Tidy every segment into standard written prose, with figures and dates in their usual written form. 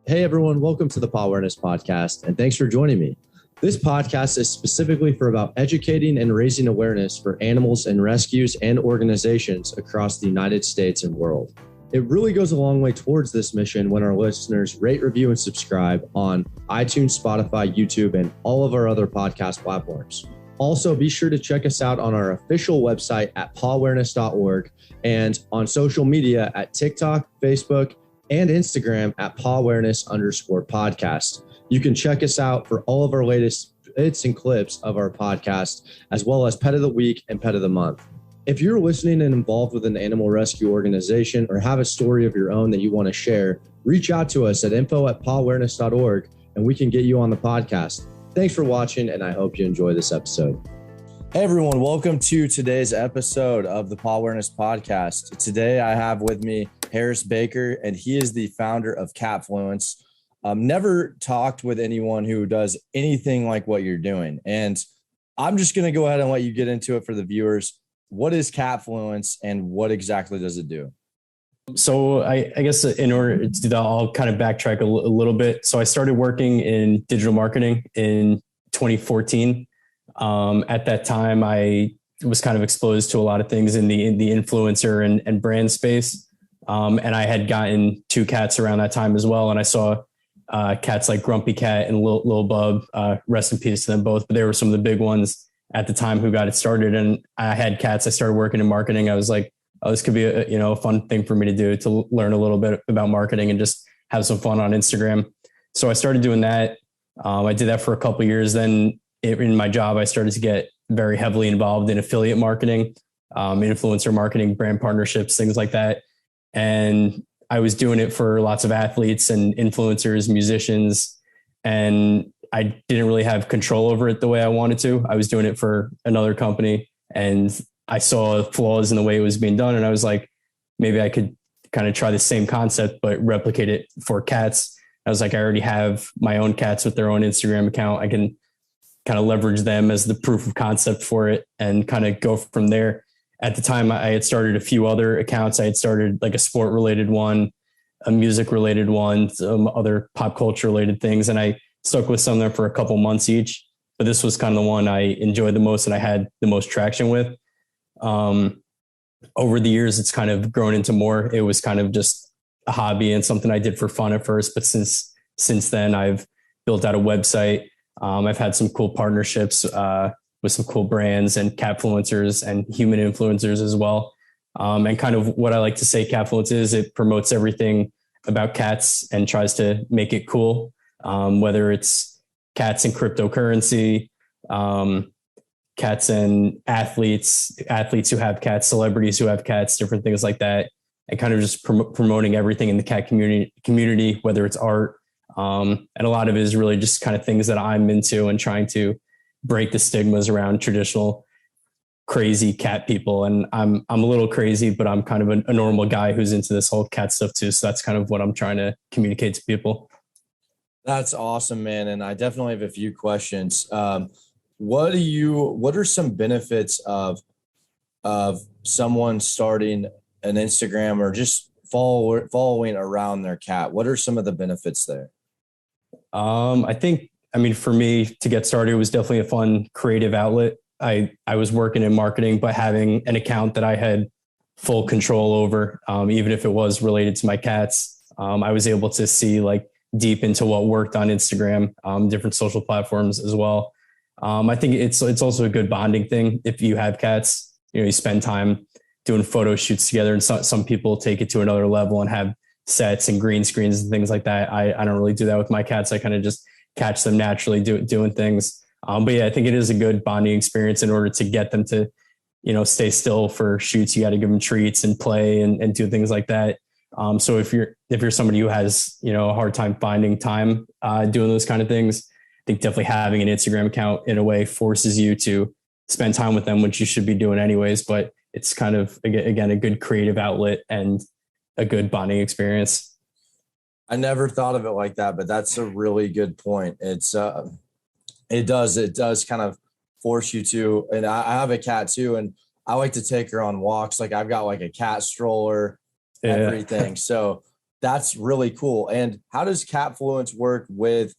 Hey everyone, welcome to the Pawareness Podcast, and thanks for joining me. This podcast is specifically for about educating and raising awareness for animals and rescues and organizations across the United States and world. It really goes a long way towards this mission when our listeners rate, review, and subscribe on iTunes, Spotify, YouTube, and all of our other podcast platforms. Also, be sure to check us out on our official website at pawareness.org and on social media at TikTok, Facebook, and Instagram at Pawareness_podcast. You can check us out for all of our latest bits and clips of our podcast, as well as Pet of the Week and Pet of the Month. If you're listening and involved with an animal rescue organization or have a story of your own that you want to share, reach out to us at info@pawareness.org and we can get you on the podcast. Thanks for watching, and I hope you enjoy this episode. Hey everyone, welcome to today's episode of the Pawareness Podcast. Today I have with me Harris Baker, and he is the founder of Catfluence. Never talked with anyone who does anything like what you're doing. And I'm just going to go ahead and let you get into it for the viewers. What is Catfluence and what exactly does it do? So I guess in order to do that, I'll kind of backtrack a little bit. So I started working in digital marketing in 2014. At that time, I was kind of exposed to a lot of things in the influencer and brand space. And I had gotten 2 cats around that time as well. And I saw cats like Grumpy Cat and Lil Bub, rest in peace to them both. But they were some of the big ones at the time who got it started. And I had cats. I started working in marketing. I was like, oh, this could be a fun thing for me to do, to learn a little bit about marketing and just have some fun on Instagram. So I started doing that. I did that for a couple of years. Then in my job, I started to get very heavily involved in affiliate marketing, influencer marketing, brand partnerships, things like that. And I was doing it for lots of athletes and influencers, musicians, and I didn't really have control over it the way I wanted to. I was doing it for another company, and I saw flaws in the way it was being done. And I was like, maybe I could kind of try the same concept, but replicate it for cats. I was like, I already have my own cats with their own Instagram account. I can kind of leverage them as the proof of concept for it and kind of go from there. At the time, I had started a few other accounts. I had started like a sport related one, a music related one, some other pop culture related things. And I stuck with some of them for a couple months each. But this was kind of the one I enjoyed the most and I had the most traction with. Over the years, it's kind of grown into more. It was kind of just a hobby and something I did for fun at first. But since then, I've built out a website. I've had some cool partnerships with some cool brands and Capfluencers and human influencers as well. And kind of what I like to say Capfluence is, it promotes everything about cats and tries to make it cool. Whether it's cats and cryptocurrency, cats and athletes who have cats, celebrities who have cats, different things like that. And kind of just promoting everything in the cat community, whether it's art. And a lot of it is really just kind of things that I'm into and trying to break the stigmas around traditional crazy cat people. And I'm a little crazy, but I'm kind of a normal guy who's into this whole cat stuff too. So that's kind of what I'm trying to communicate to people. That's awesome, man. And I definitely have a few questions. What are some benefits of someone starting an Instagram or just following around their cat? What are some of the benefits there? I mean, for me to get started, it was definitely a fun creative outlet. I was working in marketing, but having an account that I had full control over, even if it was related to my cats, I was able to see like deep into what worked on Instagram, different social platforms as well. I think it's also a good bonding thing. If you have cats, you spend time doing photo shoots together, and some people take it to another level and have sets and green screens and things like that. I don't really do that with my cats. I kind of just catch them naturally doing things. But yeah, I think it is a good bonding experience. In order to get them to, stay still for shoots, you got to give them treats and play and do things like that. So if you're somebody who has, a hard time finding time doing those kind of things, I think definitely having an Instagram account in a way forces you to spend time with them, which you should be doing anyways. But it's kind of, again, a good creative outlet and a good bonding experience. I never thought of it like that, but that's a really good point. It does kind of force you to, and I have a cat too, and I like to take her on walks. Like I've got like a cat stroller, everything. So That's really cool. And how does Capfluence work with,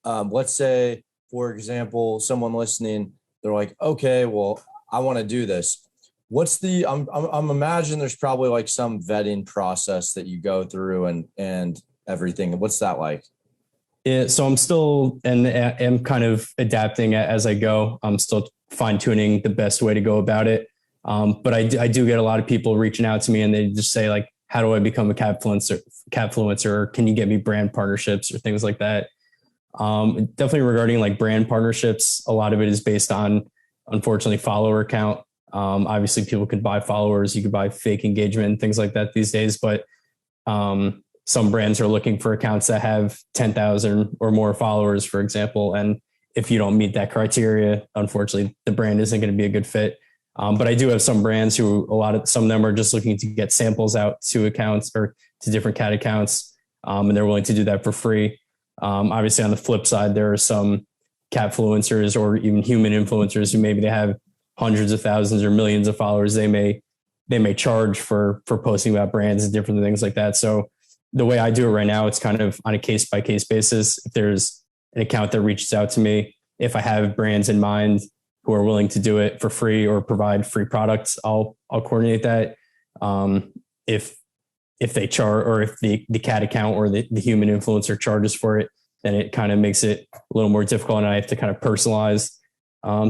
let's say, for example, someone listening, they're like, okay, well, I want to do this. What's the, I'm imagining there's probably like some vetting process that you go through and everything. What's that like? Yeah, so I'm still, and am kind of adapting as I go. I'm still fine tuning the best way to go about it. But I do get a lot of people reaching out to me and they just say like, how do I become a Capfluencer, or can you get me brand partnerships or things like that? Definitely regarding like brand partnerships, a lot of it is based on, unfortunately, follower count. Obviously people could buy followers, you could buy fake engagement and things like that these days, but some brands are looking for accounts that have 10,000 or more followers, for example. And if you don't meet that criteria, unfortunately, the brand isn't going to be a good fit. But I do have some brands who some of them are just looking to get samples out to accounts or to different cat accounts. And they're willing to do that for free. Obviously on the flip side, there are some Catfluencers or even human influencers who maybe they have hundreds of thousands or millions of followers. They may charge for posting about brands and different things like that. So the way I do it right now, it's kind of on a case by case basis. If there's an account that reaches out to me, if I have brands in mind who are willing to do it for free or provide free products, I'll coordinate that. If they charge, or if the cat account or the human influencer charges for it, then it kind of makes it a little more difficult, and I have to kind of personalize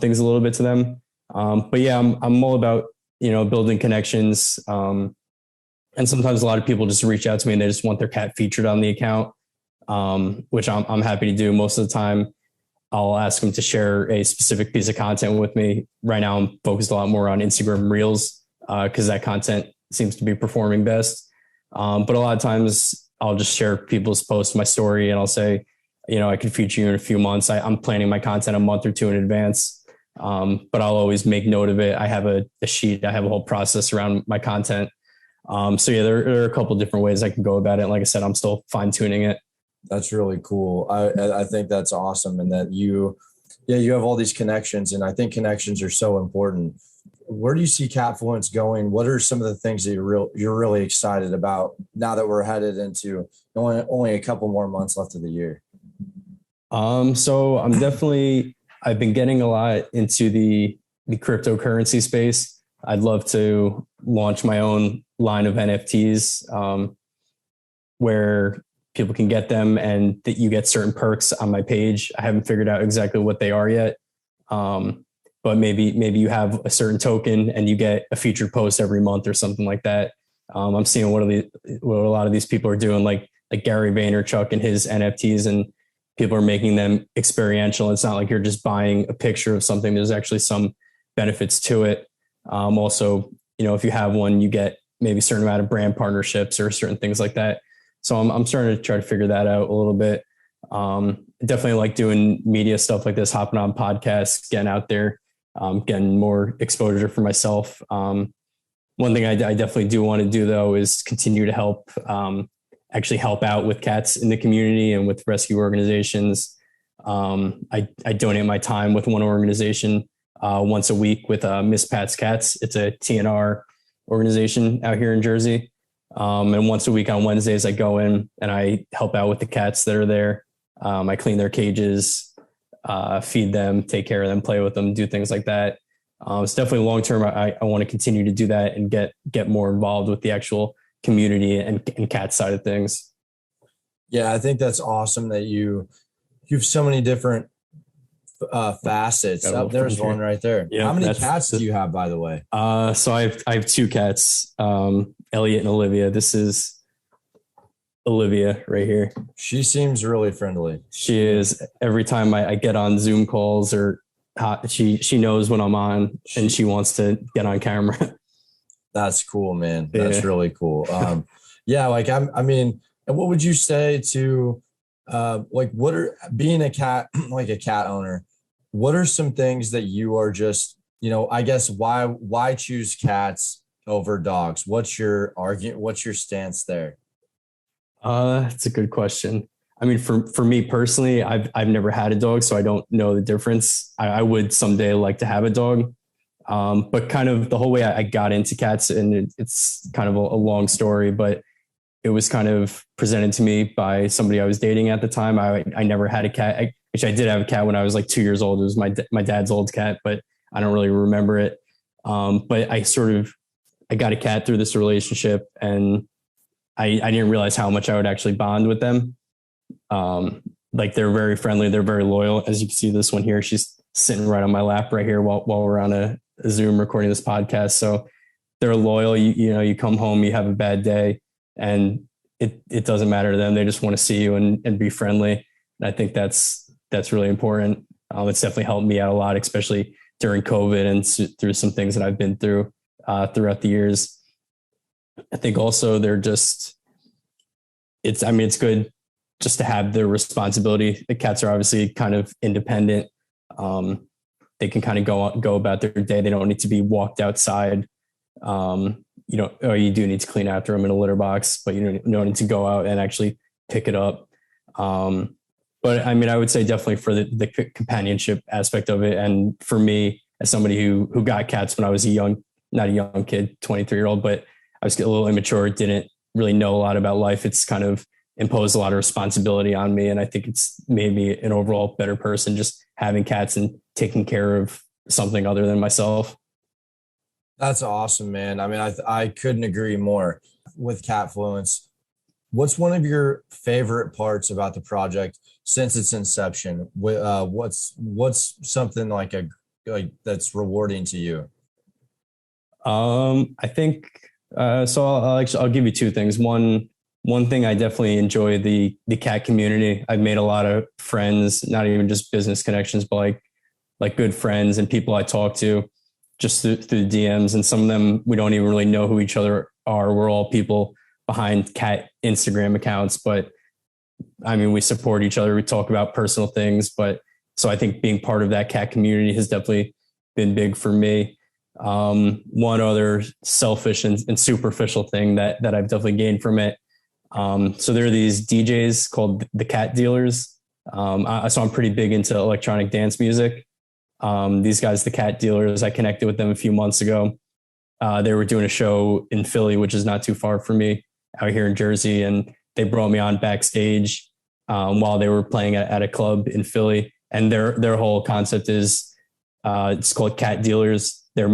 things a little bit to them. But yeah, I'm all about, building connections. And sometimes a lot of people just reach out to me and they just want their cat featured on the account, which I'm happy to do. Most of the time, I'll ask them to share a specific piece of content with me. Right now, I'm focused a lot more on Instagram Reels because that content seems to be performing best. But a lot of times, I'll just share people's posts, my story, and I'll say, I can feature you in a few months. I'm planning my content a month or two in advance, but I'll always make note of it. I have a sheet. I have a whole process around my content. So yeah, there are a couple of different ways I can go about it. And like I said, I'm still fine tuning it. That's really cool. I think that's awesome. And that you have all these connections, and I think connections are so important. Where do you see Capfluence going? What are some of the things that you're really excited about now that we're headed into only a couple more months left of the year? So I've been getting a lot into the cryptocurrency space. I'd love to launch my own line of NFTs, where people can get them and that you get certain perks on my page. I haven't figured out exactly what they are yet. But maybe you have a certain token and you get a featured post every month or something like that. I'm seeing what a lot of these people are doing, like Gary Vaynerchuk and his NFTs, and people are making them experiential. It's not like you're just buying a picture of something. There's actually some benefits to it. Also, if you have one, you get maybe a certain amount of brand partnerships or certain things like that. So I'm starting to try to figure that out a little bit. Definitely like doing media stuff like this, hopping on podcasts, getting out there, getting more exposure for myself. One thing I definitely do want to do though is continue to help out with cats in the community and with rescue organizations. I donate my time with one organization once a week with Miss Pat's Cats. It's a TNR organization out here in Jersey. And once a week on Wednesdays, I go in and I help out with the cats that are there. I clean their cages, feed them, take care of them, play with them, do things like that. It's definitely long-term. I want to continue to do that and get more involved with the actual community and cat side of things. Yeah, I think that's awesome that you have so many different facets. There's one right there. Yeah, how many cats do you have, by the way? So I have two cats, Elliot and Olivia. This is Olivia right here. She seems really friendly. She is. Every time I get on Zoom calls or she knows when I'm on and she wants to get on camera. That's cool, man. That's really cool. Yeah, like I mean, what would you say to being a cat, like a cat owner, what are some things that you are just, I guess why choose cats over dogs? What's your argument? What's your stance there? That's a good question. I mean, for me personally, I've never had a dog, so I don't know the difference. I would someday like to have a dog. But kind of the whole way I got into cats, and it's kind of a long story, but it was kind of presented to me by somebody I was dating at the time. I never had a cat. I did have a cat when I was like 2 years old. It was my dad's old cat, but I don't really remember it. But I got a cat through this relationship, and I didn't realize how much I would actually bond with them. Like they're very friendly. They're very loyal. As you can see, this one here, she's sitting right on my lap right here while we're on a Zoom recording this podcast. So they're loyal. You come home, you have a bad day, and it doesn't matter to them. They just want to see you and be friendly. And I think that's really important. It's definitely helped me out a lot, especially during COVID and through some things that I've been through throughout the years. I think also it's good just to have the responsibility. The cats are obviously kind of independent. They can kind of go about their day. They don't need to be walked outside. You do need to clean after them in a litter box, but you don't need to go out and actually pick it up. But I mean, I would say definitely for the companionship aspect of it. And for me, as somebody who got cats when I was not a young kid, 23-year-old, but I was a little immature, didn't really know a lot about life. It's kind of imposed a lot of responsibility on me. And I think it's made me an overall better person, just having cats and taking care of something other than myself. That's awesome, man. I mean, I couldn't agree more with Catfluence. What's one of your favorite parts about the project since its inception? What's something like that's rewarding to you? I think so. I'll give you two things. One thing, I definitely enjoy the cat community. I've made a lot of friends, not even just business connections, but like good friends and people I talk to just through the DMs. And some of them, we don't even really know who each other are. We're all people behind cat Instagram accounts, but I mean, we support each other. We talk about personal things, but so I think being part of that cat community has definitely been big for me. One other selfish and superficial thing that I've definitely gained from it. So there are these DJs called the Cat Dealers. So I'm pretty big into electronic dance music. These guys, the Cat Dealers, I connected with them a few months ago. They were doing a show in Philly, which is not too far from me, out here in Jersey. And they brought me on backstage while they were playing at a club in Philly. And their whole concept is it's called Cat Dealers. They're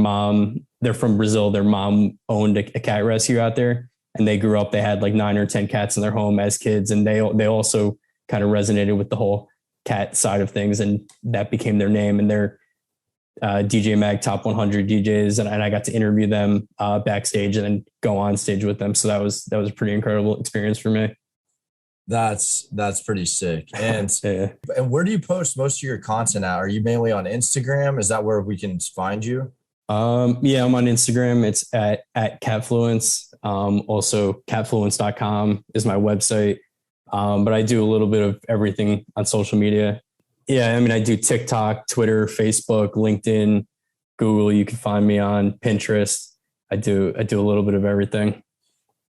from Brazil. Their mom owned a cat rescue out there, and they grew up. They had like 9 or 10 cats in their home as kids. And they also kind of resonated with the whole cat side of things. And that became their name, and they're DJ Mag Top 100 DJs. And I got to interview them backstage and then go on stage with them. So that was a pretty incredible experience for me. That's pretty sick. And Yeah. And where do you post most of your content at? Are you mainly on Instagram? Is that where we can find you? Yeah, I'm on Instagram. It's at Capfluence. Also Capfluence.com is my website. But I do a little bit of everything on social media. Yeah, I mean, I do TikTok, Twitter, Facebook, LinkedIn, Google. You can find me on Pinterest. I do a little bit of everything.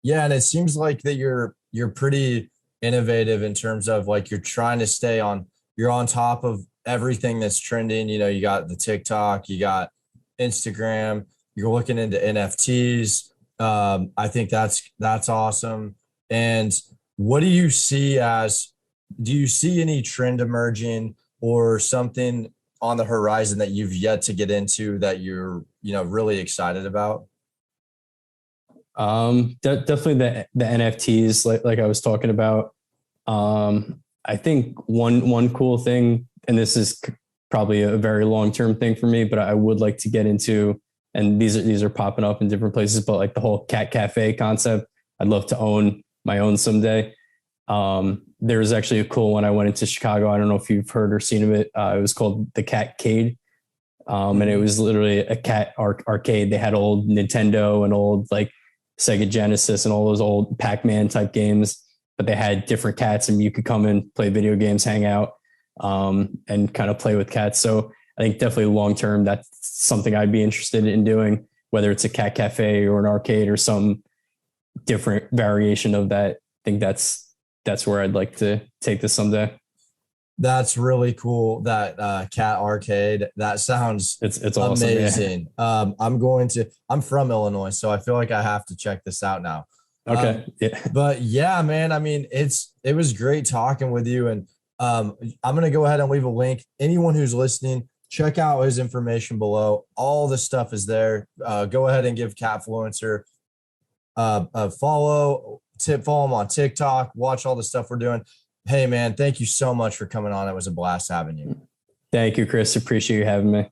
Yeah, and it seems like that you're pretty innovative in terms of like you're on top of everything that's trending. You know, you got the TikTok, you got Instagram, you're looking into NFTs. I think that's awesome. And what do you see any trend emerging or something on the horizon that you've yet to get into that you're, really excited about? Definitely the NFTs, like I was talking about. I think one cool thing, and this is probably a very long-term thing for me, but I would like to get into, and these are popping up in different places, but like the whole cat cafe concept, I'd love to own my own someday. There was actually a cool one. I went into Chicago. I don't know if you've heard or seen of it. It was called the Catcade. And it was literally a cat arcade. They had old Nintendo and old like Sega Genesis and all those old Pac-Man type games, but they had different cats and you could come and play video games, hang out, and kind of play with cats. So I think definitely long-term, that's something I'd be interested in doing, whether it's a cat cafe or an arcade or some different variation of that. I think that's where I'd like to take this someday. That's really cool. That cat arcade. That sounds it's awesome, amazing. Yeah. I'm from Illinois, so I feel like I have to check this out now. Okay. But yeah, man, I mean, it was great talking with you. And I'm going to go ahead and leave a link. Anyone who's listening, check out his information below. All the stuff is there. Go ahead and give Catfluencer a follow, follow him on TikTok, watch all the stuff we're doing. Hey man, thank you so much for coming on. It was a blast having you. Thank you, Chris. Appreciate you having me.